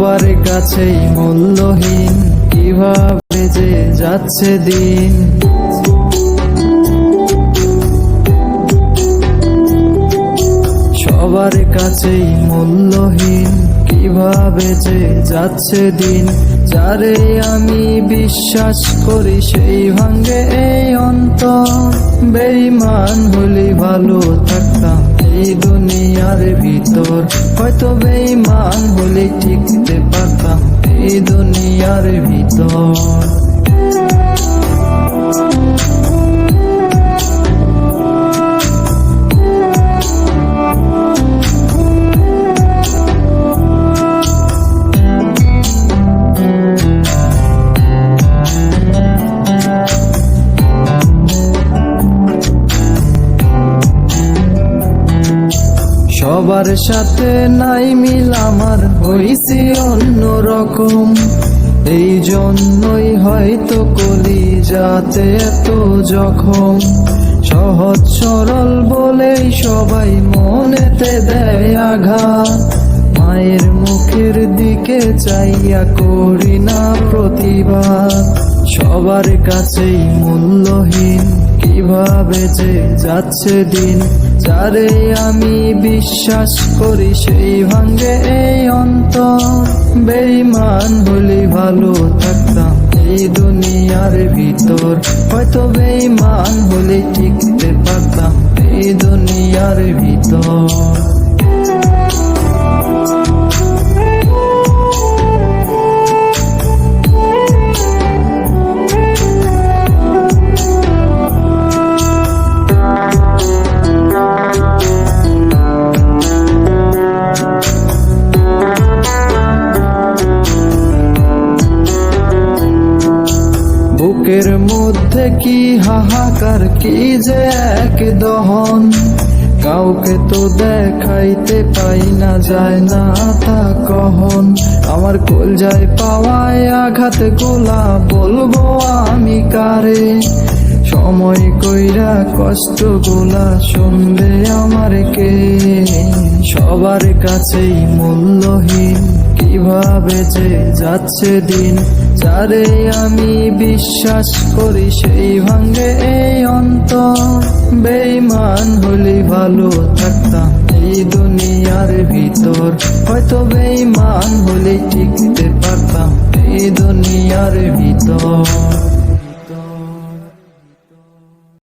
সবার কাছেই মূল্যহীন, কিভাবে যে যাচ্ছে দিন। সবার কাছেই মূল্যহীন, কিভাবে যে যাচ্ছে দিন। যারে আমি বিশ্বাস করি সেই ভাঙ্গে এই অন্তর। বেঈমান হলে ভালো থাকতাম এই দুনিয়ার ভিতর, হয়তো বেঈমান হলে টিকতে পারতাম এই দুনিয়ার ভিতর। সবার সাথে নাই মিল আমার, হইছি অন্যরকম। এই জন্যই হয়তো কলি যাতে এত জখম। সহজ সরল বলেই সবাই মনেতে দেয় আঘাত। মায়ের মুখের দিকে চাইয়া করি না প্রতিবাদ। সবার কাছেই মূল্যহীন, কিভাবে যে যাচ্ছে দিন। যারে আমি বিশ্বাস করি সেই ভাঙ্গে এই অন্তর। বেঈমান হলে ভালো থাকতাম এই দুনিয়ার ভিতর, হয়তো বেঈমান হলে টিকতে পারতাম এই দুনিয়ার ভিতর। বুকের মধ্যে কি হাহাকার, কি যে এক দহন। কাউকে তো দেখাইতে পাই না, যায় না তা কহন। আমার কলজায় পাওয়ায় আঘাত গোলা, বলবো আমি কারে। সময় কইরা কষ্ট গোলা, শুনবে আমার কে। সবার কাছেই মূল্যহীন, কিভাবে যে যাচ্ছে দিন। যারে আমি বিশ্বাস করি সেই ভাঙ্গে এই অন্তর। বেঈমান হলে ভালো থাকতাম এই দুনিয়ার ভিতর, হয়তো বেঈমান হলে ঠিক